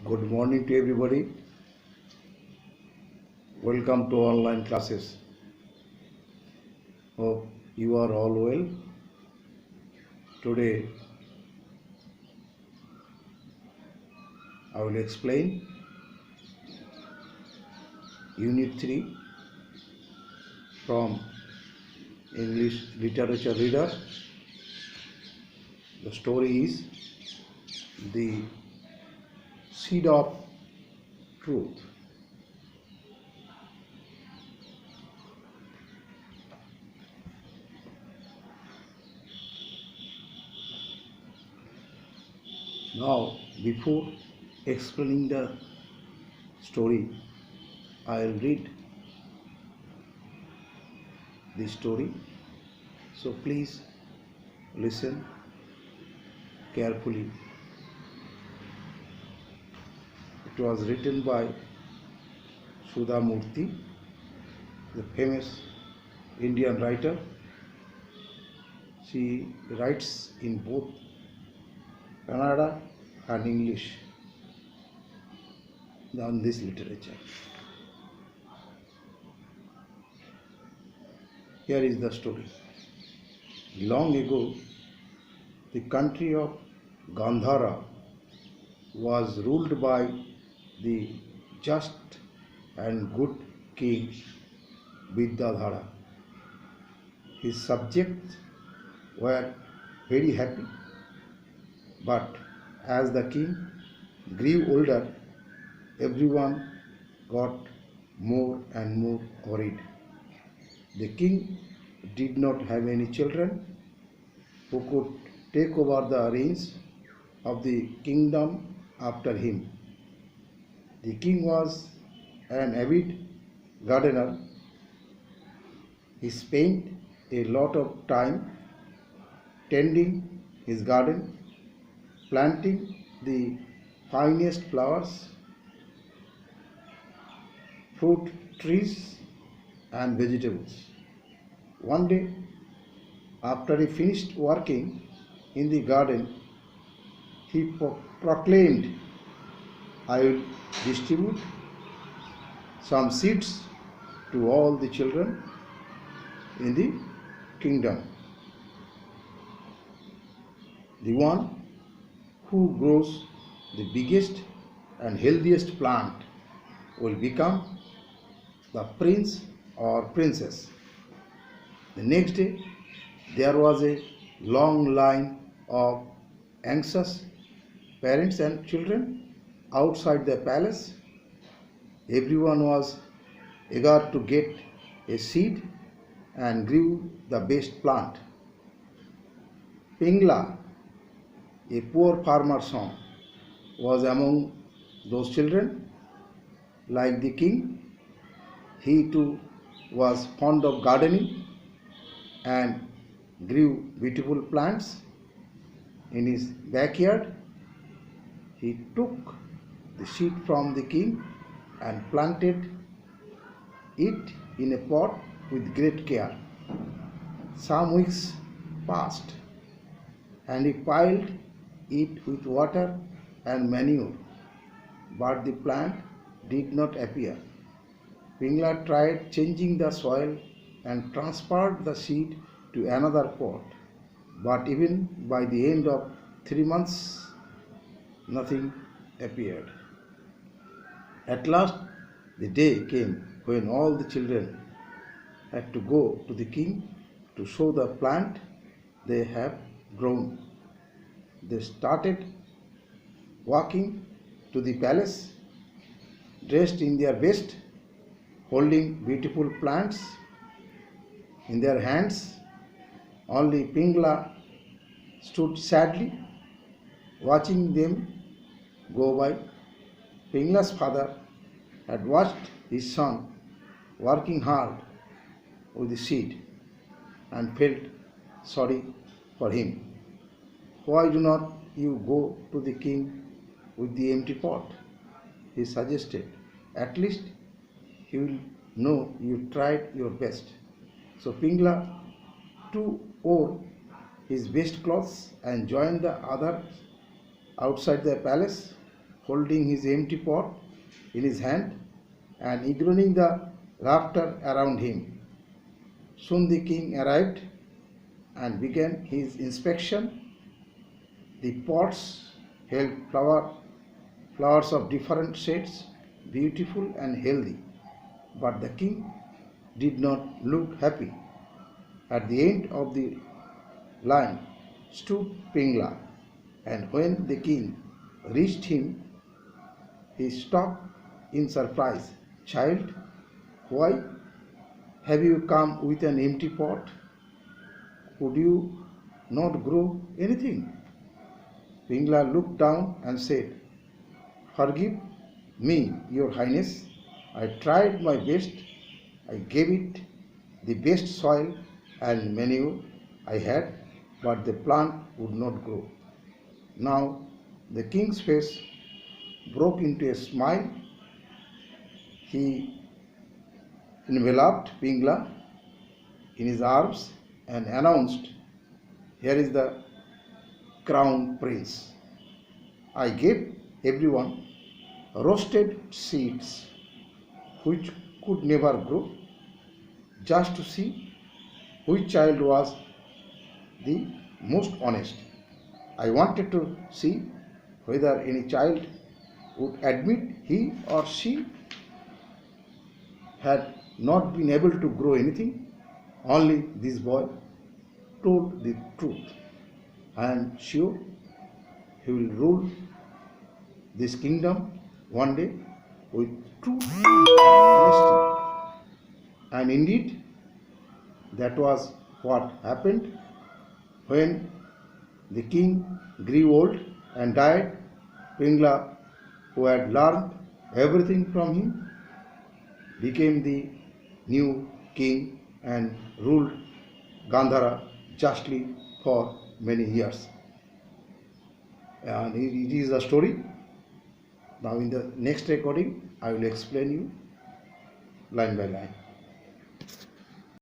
Good morning to everybody. Welcome to online classes. Hope you are all well. Today I will explain Unit 3 from English Literature Reader. The story is The Seed of Truth. Now, before explaining the story, I will read the story. So please listen carefully. It was written by Sudha Murthy, the famous Indian writer. She writes in both Kannada and English on this literature. Here is the story. Long ago, the country of Gandhara was ruled by the just and good king Vidyadhara. His subjects were very happy, but as the king grew older, everyone got more and more worried. The king did not have any children who could take over the reins of the kingdom after him. The king was an avid gardener. He spent a lot of time tending his garden, planting the finest flowers, fruit trees and vegetables. One day, after he finished working in the garden, he proclaimed, "I will distribute some seeds to all the children in the kingdom. The one who grows the biggest and healthiest plant will become the prince or princess." The next day, there was a long line of anxious parents and children outside the palace. Everyone was eager to get a seed and grew the best plant. Pingla, a poor farmer's son, was among those children. Like the king, he too was fond of gardening and grew beautiful plants in his backyard. He took the seed from the king and planted it in a pot with great care. Some weeks passed and he piled it with water and manure, but the plant did not appear. Pingla tried changing the soil and transferred the seed to another pot, but even by the end of 3 months, nothing appeared. At last, the day came when all the children had to go to the king to show the plant they have grown. They started walking to the palace, dressed in their best, holding beautiful plants in their hands. Only Pingla stood sadly watching them go by. Pingla's father had watched his son working hard with the seed and felt sorry for him. "Why do not you go to the king with the empty pot?" he suggested. "At least he will know you tried your best." So Pingla too wore his best clothes and joined the others outside the palace. holding his empty pot in his hand and ignoring the laughter around him. Soon the king arrived and began his inspection. The pots held flowers of different shades, beautiful and healthy, but the king did not look happy. At the end of the line stood Pingla, and when the king reached him, he stopped in surprise. Child, why have you come with an empty pot? Could you not grow anything? Pingla looked down and said, Forgive me, your highness. I tried my best. I gave it the best soil and manure I had, but the plant would not grow. Now the king's face broke into a smile. He enveloped Pingla in his arms and announced, Here is the crown prince. I gave everyone roasted seeds which could never grow, just to see which child was the most honest. I wanted to see whether any child would admit he or she had not been able to grow anything. Only this boy told the truth. I am sure he will rule this kingdom one day with true honesty. And indeed, that was what happened. When the king grew old and died, Pingla, who had learned everything from him, became the new king and ruled Gandhara justly for many years. And it is a story. Now in the next recording, I will explain you line by line.